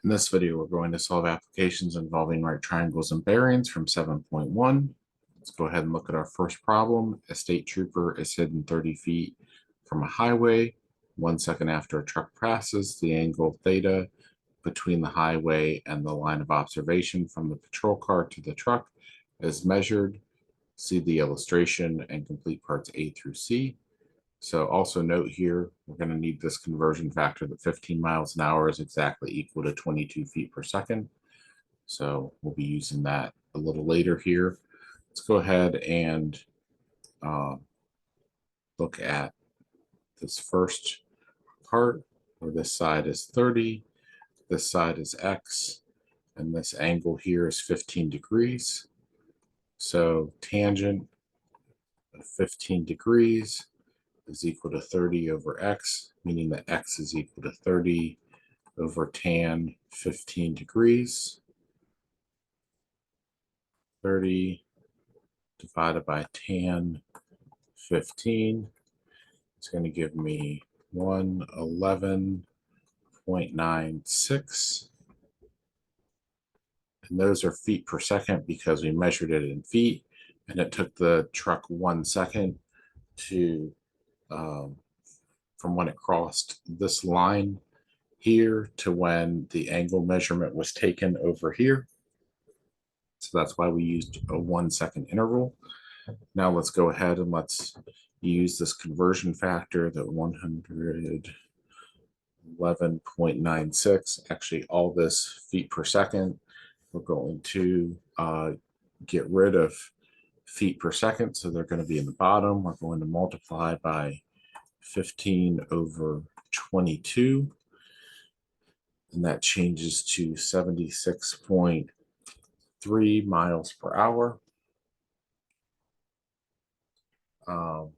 In this video, we're going to solve applications involving right triangles and bearings from 7.1. Let's go ahead and look at our first problem. A state trooper is hidden 30 feet from a highway. 1 second after a truck passes, the angle theta between the highway and the line of observation from the patrol car to the truck is measured. See the illustration and complete parts A through C. So also note here, we're going to need this conversion factor that 15 miles an hour is exactly equal to 22 feet per second. So we'll be using that a little later here. Let's go ahead and look at this first part where this side is 30, this side is X, and this angle here is 15 degrees. So tangent of 15 degrees is equal to 30 over X, meaning that X is equal to 30 over tan 15 degrees. 30 divided by tan 15 is going to give me 111.96. And those are feet per second because we measured it in feet, and it took the truck 1 second to from when it crossed this line here to when the angle measurement was taken over here. So that's why we used a 1 second interval. Now let's go ahead and let's use this conversion factor, that 111.96, actually all this feet per second. We're going to get rid of feet per second, so they're going to be in the bottom. We're going to multiply by 15 over 22, and that changes to 76.3 miles per hour. Now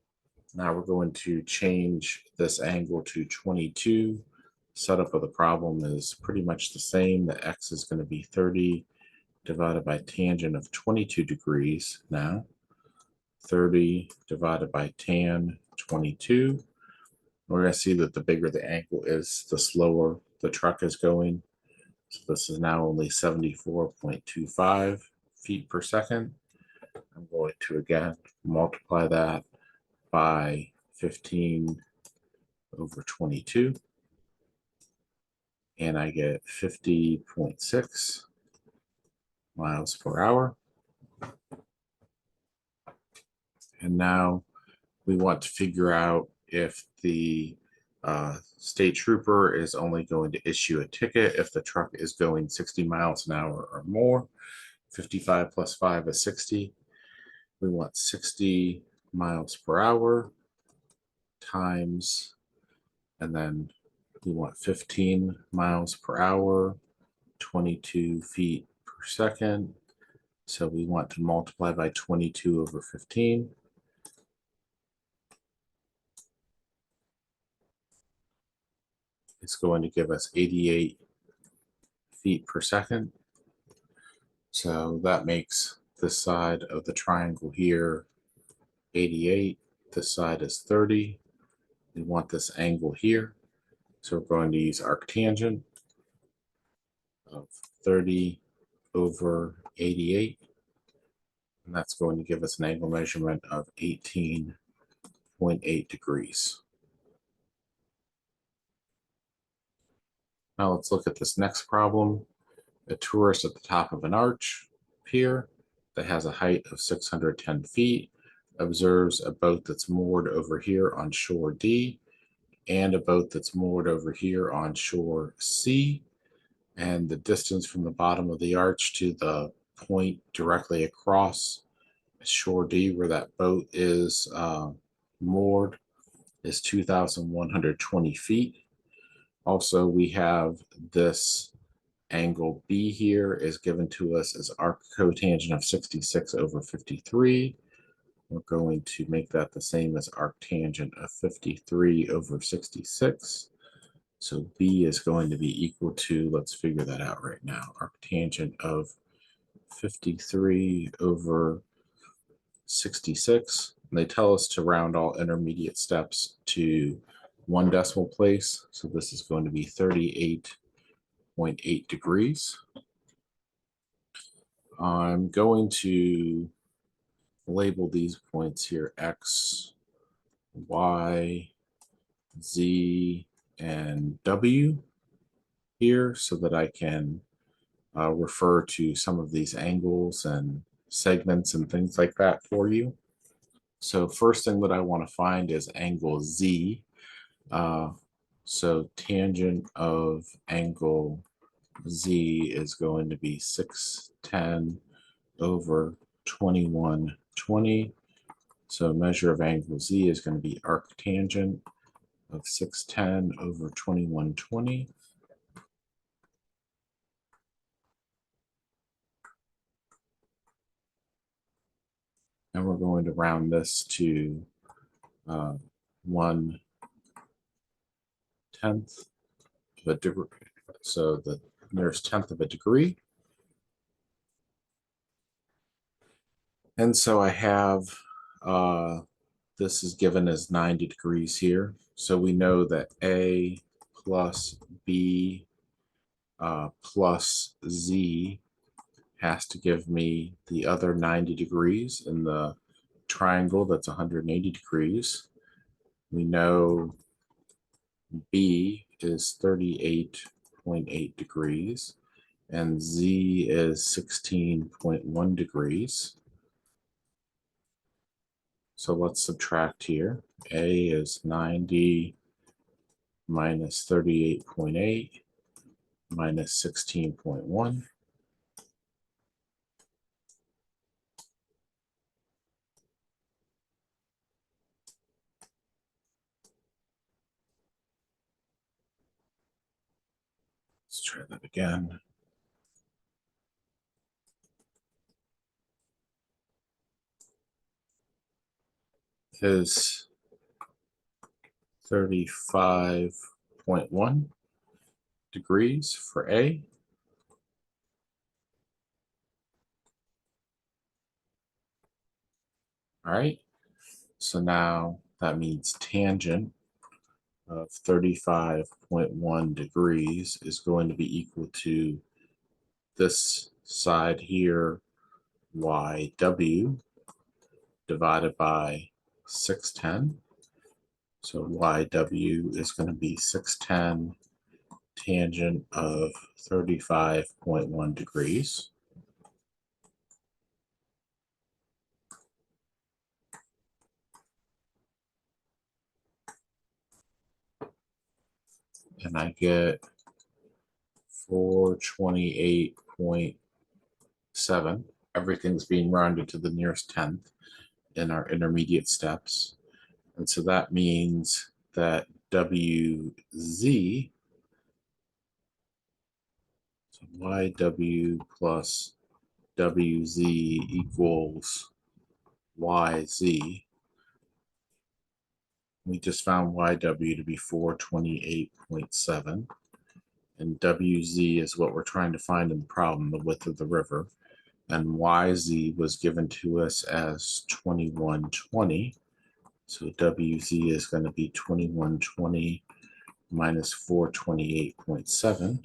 we're going to change this angle to 22. Setup of the problem is pretty much the same. The X is going to be 30 divided by tangent of 22 degrees now. 30 divided by tan 22. We're going to see that the bigger the angle is, the slower the truck is going. So this is now only 74.25 feet per second. I'm going to again multiply that by 15 over 22. And I get 50.6 miles per hour. And now we want to figure out if the state trooper is only going to issue a ticket if the truck is going 60 miles an hour or more. 55 plus 5 is 60. We want 60 miles per hour times, and then we want 15 miles per hour, 22 feet per second. So we want to multiply by 22 over 15. It's going to give us 88 feet per second. So that makes this side of the triangle here 88. This side is 30. We want this angle here. So we're going to use arctangent of 30 over 88. And that's going to give us an angle measurement of 18.8 degrees. Now let's look at this next problem. A tourist at the top of an arch pier that has a height of 610 feet observes a boat that's moored over here on shore D and a boat that's moored over here on shore C. And the distance from the bottom of the arch to the point directly across shore D where that boat is moored is 2,120 feet. Also, we have this angle B here is given to us as arccotangent of 66 over 53. We're going to make that the same as arctangent of 53 over 66. So B is going to be equal to, let's figure that out right now, arctangent of 53 over 66. And they tell us to round all intermediate steps to 1 decimal place. So this is going to be 38 38.8 degrees. I'm going to label these points here X, Y, Z, and W here so that I can refer to some of these angles and segments and things like that for you. So first thing that I want to find is angle Z. So tangent of angle Z is going to be 610 over 2120. So measure of angle Z is going to be arctangent of 610 over 2120. And we're going to round this to 1/10 of a degree. So the nearest tenth of a degree. And so I have, this is given as 90 degrees here. So we know that A plus B plus Z has to give me the other 90 degrees in the triangle that's 180 degrees. We know B is 38.8 degrees and Z is 16.1 degrees. So let's subtract here. A is 90 minus 38.8 minus 16.1. Let's try that again. Is 35.1 degrees for A. All right, so now that means tangent of 35.1 degrees is going to be equal to this side here, YW, divided by 610. So YW is going to be 610 tangent of 35.1 degrees. And I get 428.7. Everything's being rounded to the nearest tenth in our intermediate steps. And so that means that WZ, so YW plus WZ equals YZ. We just found YW to be 428.7. And WZ is what we're trying to find in the problem, the width of the river. And YZ was given to us as 2120. So WZ is going to be 2120 minus 428.7.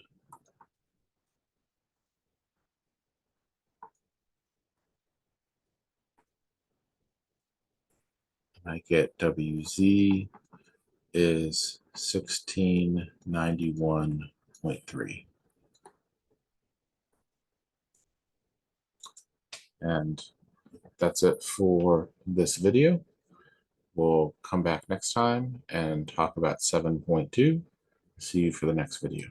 And I get WZ is 1691.3. And that's it for this video. We'll come back next time and talk about 7.2. See you for the next video.